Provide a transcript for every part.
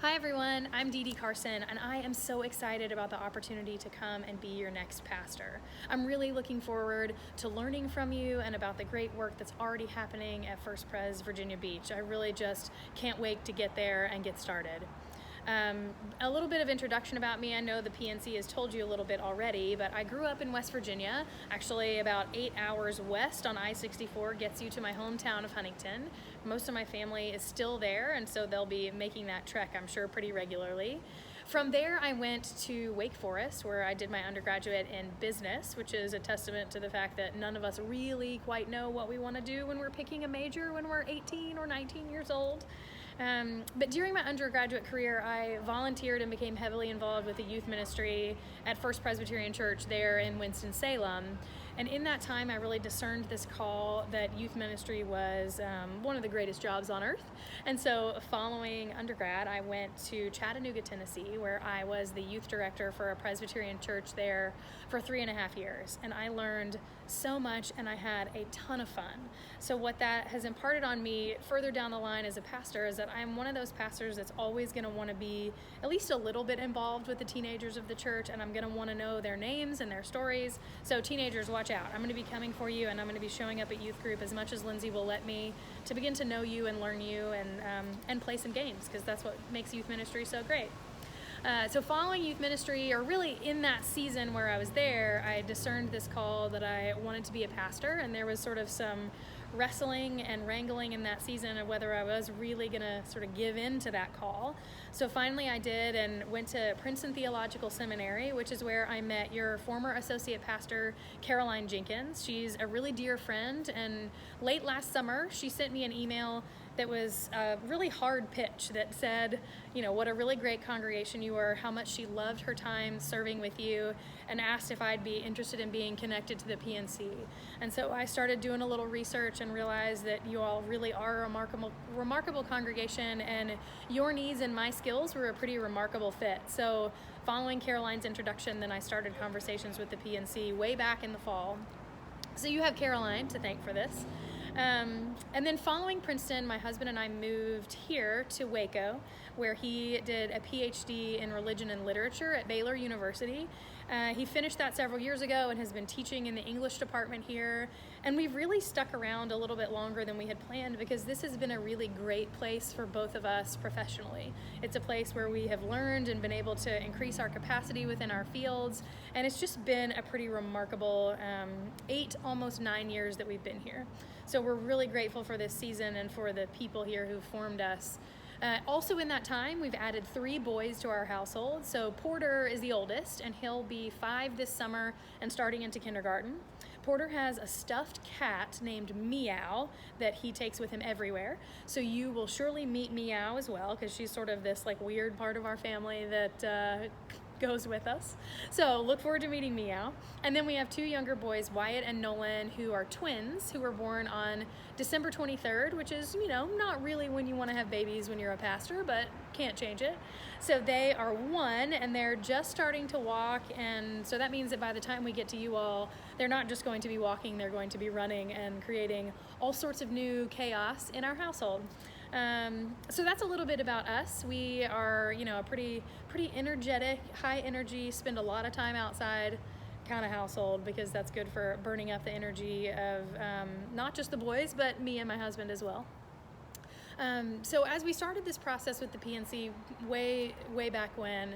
Hi everyone, I'm Dee Dee Carson, and I am so excited about the opportunity to come and be your next pastor. I'm really looking forward to learning from you and about the great work that's already happening at First Pres Virginia Beach. I really just can't wait to get there and get started. A little bit of introduction about me. I know the PNC has told you a little bit already, but I grew up in West Virginia, actually about 8 hours west on I-64 gets you to my hometown of Huntington. Most of my family is still there, and so they'll be making that trek, I'm sure, pretty regularly. From there, I went to Wake Forest, where I did my undergraduate in business, which is a testament to the fact that none of us really quite know what we want to do when we're picking a major when we're 18 or 19 years old. But during my undergraduate career, I volunteered and became heavily involved with the youth ministry at First Presbyterian Church there in Winston-Salem. And in that time, I really discerned this call that youth ministry was one of the greatest jobs on earth. And so following undergrad, I went to Chattanooga, Tennessee, where I was the youth director for a Presbyterian church there for 3.5 years. And I learned so much, and I had a ton of fun. So what that has imparted on me further down the line as a pastor is that I'm one of those pastors that's always going to want to be at least a little bit involved with the teenagers of the church, and I'm going to want to know their names and their stories. So teenagers, watch out. I'm going to be coming for you, and I'm going to be showing up at youth group as much as Lindsay will let me to begin to know you and learn you and play some games, because that's what makes youth ministry so great. So following youth ministry, or really in that season where I was there, I discerned this call that I wanted to be a pastor, and there was sort of some wrestling and wrangling in that season of whether I was really going to sort of give in to that call. So finally I did, and went to Princeton Theological Seminary, which is where I met your former associate pastor, Caroline Jenkins. She's a really dear friend, and late last summer she sent me an email that was a really hard pitch that said, what a really great congregation you were, how much she loved her time serving with you, and asked if I'd be interested in being connected to the PNC. And so I started doing a little research and realized that you all really are a remarkable congregation, and your needs and my skills were a pretty remarkable fit. So following Caroline's introduction, then I started conversations with the PNC way back in the fall. So you have Caroline to thank for this. And then following Princeton, my husband and I moved here to Waco, where he did a PhD in religion and literature at Baylor University. He finished that several years ago and has been teaching in the English department here. And we've really stuck around a little bit longer than we had planned, because this has been a really great place for both of us professionally. It's a place where we have learned and been able to increase our capacity within our fields. And it's just been a pretty remarkable 8, almost 9 years that we've been here. So we're really grateful for this season and for the people here who formed us. Also in that time, we've added 3 boys to our household. So Porter is the oldest, and he'll be 5 this summer and starting into kindergarten. Porter has a stuffed cat named Meow that he takes with him everywhere. So you will surely meet Meow as well, because she's sort of this weird part of our family that goes with us. So look forward to meeting Meow. And then we have 2 younger boys, Wyatt and Nolan, who are twins, who were born on December 23rd, which is, not really when you want to have babies when you're a pastor, but can't change it. So they are 1, and they're just starting to walk, and so that means that by the time we get to you all, they're not just going to be walking, they're going to be running and creating all sorts of new chaos in our household. So that's a little bit about us. We are, a pretty energetic, high energy, spend a lot of time outside kind of household, because that's good for burning up the energy of not just the boys, but me and my husband as well. So as we started this process with the PNC way back when,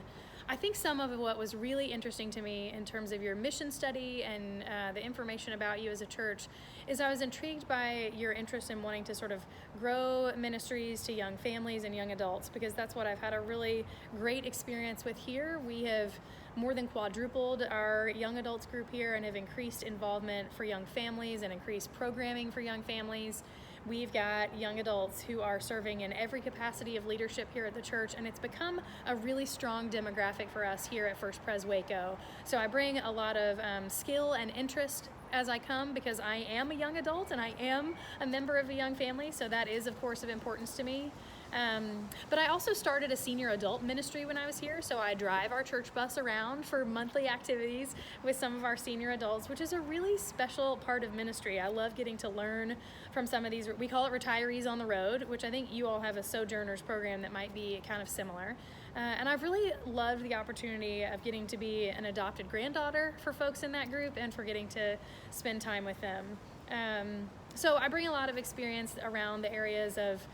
I think some of what was really interesting to me in terms of your mission study and the information about you as a church is I was intrigued by your interest in wanting to sort of grow ministries to young families and young adults, because that's what I've had a really great experience with here. We have more than quadrupled our young adults group here and have increased involvement for young families and increased programming for young families. We've got young adults who are serving in every capacity of leadership here at the church, and it's become a really strong demographic for us here at First Pres Waco. So I bring a lot of skill and interest as I come, because I am a young adult and I am a member of a young family, so that is of course of importance to me. But I also started a senior adult ministry when I was here, so I drive our church bus around for monthly activities with some of our senior adults, which is a really special part of ministry. I love getting to learn from some of these. We call it Retirees on the Road, which I think you all have a Sojourners program that might be kind of similar. And I've really loved the opportunity of getting to be an adopted granddaughter for folks in that group and for getting to spend time with them. So I bring a lot of experience around the areas of,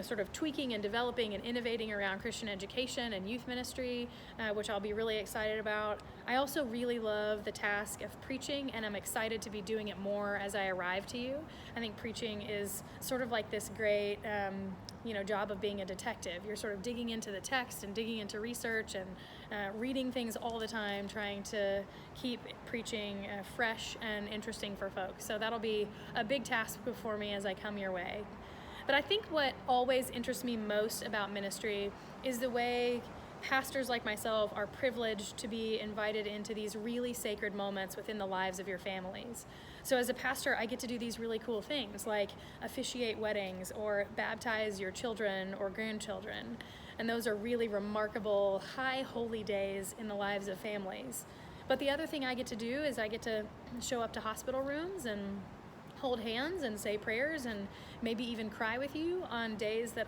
sort of tweaking and developing and innovating around Christian education and youth ministry, which I'll be really excited about. I also really love the task of preaching, and I'm excited to be doing it more as I arrive to you. I think preaching is sort of like this great, job of being a detective. You're sort of digging into the text and digging into research and reading things all the time, trying to keep preaching fresh and interesting for folks. So that'll be a big task before me as I come your way. But I think what always interests me most about ministry is the way pastors like myself are privileged to be invited into these really sacred moments within the lives of your families. So as a pastor, I get to do these really cool things like officiate weddings or baptize your children or grandchildren. And those are really remarkable, high holy days in the lives of families. But the other thing I get to do is I get to show up to hospital rooms and hold hands and say prayers and maybe even cry with you on days that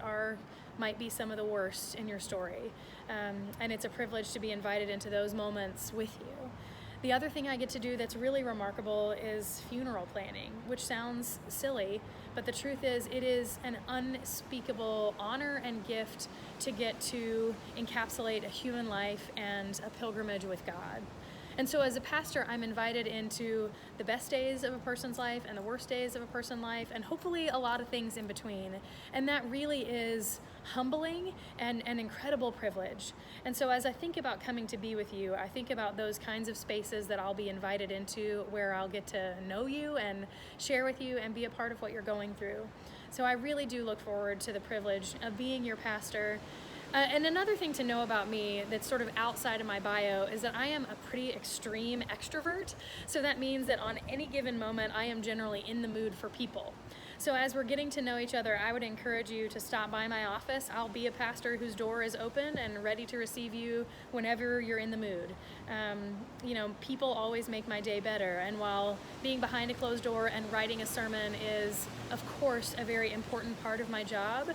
might be some of the worst in your story. And it's a privilege to be invited into those moments with you. The other thing I get to do that's really remarkable is funeral planning, which sounds silly, but the truth is it is an unspeakable honor and gift to get to encapsulate a human life and a pilgrimage with God. And so as a pastor, I'm invited into the best days of a person's life and the worst days of a person's life, and hopefully a lot of things in between. And that really is humbling and an incredible privilege. And so as I think about coming to be with you, I think about those kinds of spaces that I'll be invited into where I'll get to know you and share with you and be a part of what you're going through. So I really do look forward to the privilege of being your pastor. And another thing to know about me that's sort of outside of my bio is that I am a pretty extreme extrovert. So that means that on any given moment, I am generally in the mood for people. So as we're getting to know each other, I would encourage you to stop by my office. I'll be a pastor whose door is open and ready to receive you whenever you're in the mood. People always make my day better. And while being behind a closed door and writing a sermon is, of course, a very important part of my job,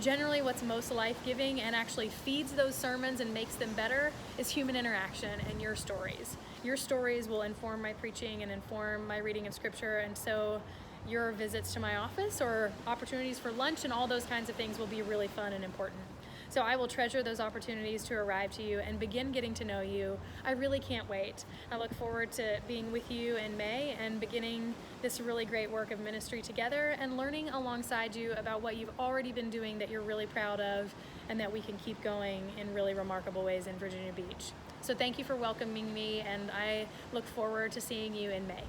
generally what's most life-giving and actually feeds those sermons and makes them better is human interaction and your stories. Your stories will inform my preaching and inform my reading of scripture, and so your visits to my office or opportunities for lunch and all those kinds of things will be really fun and important. So I will treasure those opportunities to arrive to you and begin getting to know you. I really can't wait. I look forward to being with you in May and beginning this really great work of ministry together and learning alongside you about what you've already been doing that you're really proud of and that we can keep going in really remarkable ways in Virginia Beach. So thank you for welcoming me, and I look forward to seeing you in May.